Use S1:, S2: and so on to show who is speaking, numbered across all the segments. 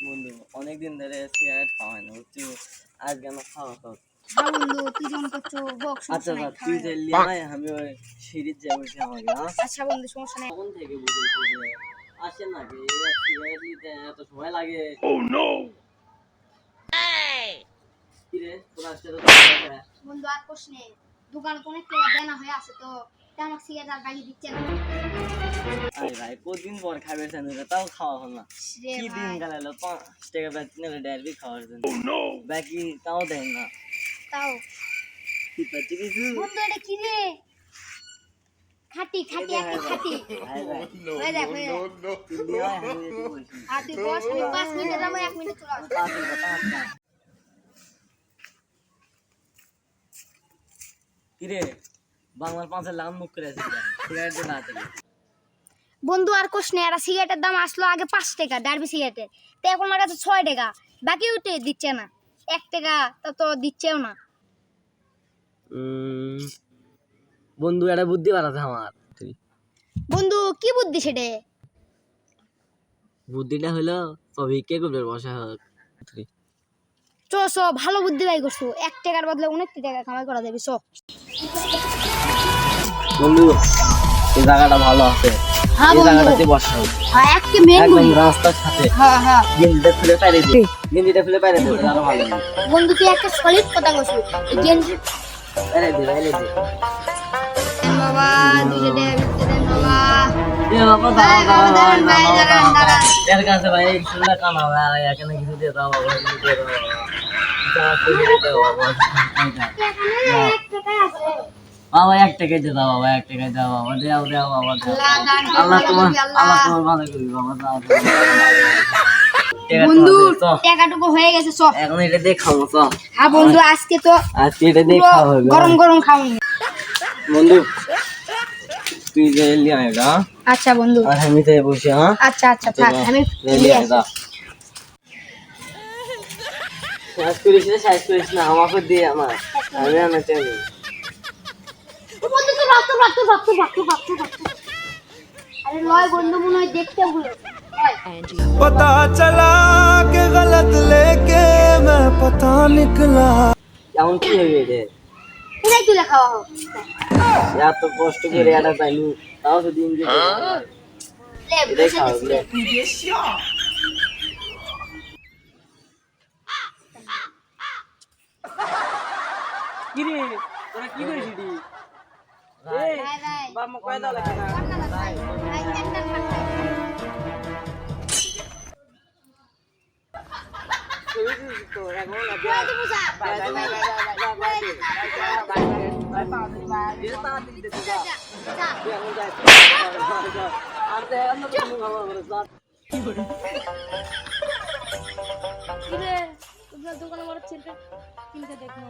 S1: বন্ধু অনেকদিন ধরে সিগারেট খাওয়া হয় না বুঝছি, আজকে আমার খাওয়া হোক।
S2: হ্যাঁ বন্ধু, তুই যখন করছো বক,
S1: আচ্ছা
S2: সমস্যা নাই,
S1: তুই
S2: খাওয়া
S1: যে
S2: যাবে।
S1: লিয়ে আয়, আমি ওই সিঁড়ির যে বলছি আমাকে
S2: আচ্ছা বন্ধু, সমস্যা নাই।
S1: তখন থেকে বুঝেছি যে আসেন নাকি এক সিগারেট নিতে এত সময় লাগে। কিরে তোর আসতে তো
S2: বন্ধু আর কোশ নে, দোকানে তো অনেক টাকা দেনা হয়ে আছে, তো তাই আমাকে সিগারেট আর বাড়ি দিচ্ছে না।
S1: আরে ভাই কতদিন পর খাবে স্যান্ডউইচ, তাও খাওয়া হল না।
S2: রে
S1: কি দিন
S2: ভাই,
S1: গেল 5 টাকা বেতন নিলে ডায়েরি খাওয়ার জন্য বাকি তাও দেন না।
S2: তাও
S1: কি পাচ্ছি কিছু
S2: বন্ধু এটা কি রে? খাটি খাটি একটা খাটি।
S1: ভাই ভাই
S2: হয়ে যাক, হয়ে যাক।
S1: তুই লিয়ে আয়, আমি একটু বলছি
S2: আর তুই বস, আমি 5 মিনিটে যাবো, 1 মিনিট চলে আসবো।
S1: তাড়াতাড়ি কর, তাড়াতাড়ি। কিরে বাংলার 5 লাখ মুখ করে আছে সিগারেট না থেকে।
S2: বন্ধু আর কোশ নে, একটা সিগারেটের দাম আসলো আগে 5 টাকা ডারবি সিগারেটের, তো এখন আমার কাছে 6 টাকা, বাকি উঠে দিচ্ছে না। 1 টাকা তা তো দিচ্ছেও না।
S1: বন্ধু একটা বুদ্ধি বাড়াতে আমার।
S2: বন্ধু কি বুদ্ধি সেটা?
S1: বুদ্ধিটা হলো সবই কে করবে বসা হোক।
S2: চো ভালো বুদ্ধি বাই করছো, 1 টাকার বদলে অনেক টাকা কামাই করা যাবে। চো
S1: বন্ধু এই জায়গাটা ভালো আছে,
S2: হ্যাঁ
S1: এই
S2: বন্ধু,
S1: জায়গাটাতে বসা হোক
S2: হ্যাঁ একটা মেন
S1: একদম
S2: বুদ্ধি।
S1: রাস্তার সাথে।
S2: হ্যাঁ হ্যাঁ
S1: গেঞ্জিটা খুলে পাইরে দে, গেঞ্জিটা খুলে পাইরে দে, আরো ভালো লাগে।
S2: বন্ধু, তুই একটা সলিড কথা কইছিস। গেঞ্জি
S1: পাইরে দে পাইরে দে।
S2: দেন বাবা, দুইটা দেন, দুইটা দেন বাবা।
S1: এ বাবা
S2: ভাই, বাবা, দাঁড়ান ভাই, দাঁড়ান, দাঁড়ান।
S1: এর কাছে ভাই সুন্দর কানা ভাই, এখানে কিছু দিয়ে দাও বাবা, কিছু দিয়ে দাও বাবা। যা করে দাও বাবা।
S2: এখানে 1 টাকা আছে।
S1: বাবা 1 টাকা দিয়ে দাও বাবা, 1 টাকা দাও বাবা, দাও দাও বাবা দাও।
S2: আল্লাহ দান করুন,
S1: আল্লাহ তোমার
S2: আল্লাহ।
S1: আল্লাহ তোমার ভালো করবে বাবা, দাও
S2: বন্ধু
S1: তো
S2: টাকাটুকু হয়ে গেছে, চ।
S1: এখন এটা দিয়ে খাবো তো।
S2: হ্যাঁ বন্ধু, আজকে তো
S1: আজকে এটা দিয়ে
S2: পুরো
S1: খাওয়া হবে
S2: গরম গরম খাওন।
S1: বন্ধু। তুই যে লিয়ে আয় না,
S2: আচ্ছা বন্ধু,
S1: আর আমি তো বসে
S2: আচ্ছা আচ্ছা থাক, আমি
S1: লিয়ে
S2: নিয়ে
S1: আয়
S2: আসি।
S1: দা। শেষ করিস না আমাকে দিয়ে আমার, আমি আনাতে নেই।
S2: বন্ধু তো রক্ত রক্ত রক্ত রক্ত রক্ত রক্ত। আরে লয় বন্ধু, মনে হয় দেখতে ভুলে।
S3: पता चला के गलत लेके मैं पता निकला।
S1: এমন কি হইবে রে,
S2: পুরাই তুলে খাওয়া হোক।
S1: এত কষ্ট করে এটা পাইনি, তাও তো দিন যেতে
S2: লে
S1: এটাই
S2: বসে
S1: খাওয়া
S2: দিছি।
S1: কি রে তোরা কি করিস রে?
S2: ভাই ভাই
S1: বাবা কয় দাও লাগে না
S2: কন্না না ভাই, ভাই একটা খান ভাই।
S1: তো এখন না
S2: পুরাই তো বুঝা।
S1: Bye bye bye bye bye bye bye
S2: যা, যা। কিরে তোমরা দোকানে বড় ছেলেটা কিনতে দেখো,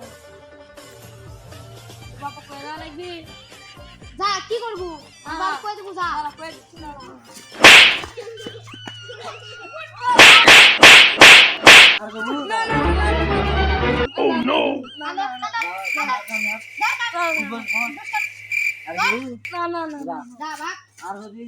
S2: বাবা কয় না লাগবি। যা কি করব, বাবা কয় দেবো, যা কয় দিচ্ছি না।
S3: Oh no!
S2: না না না না না, যা ভাগ।
S1: আর যদি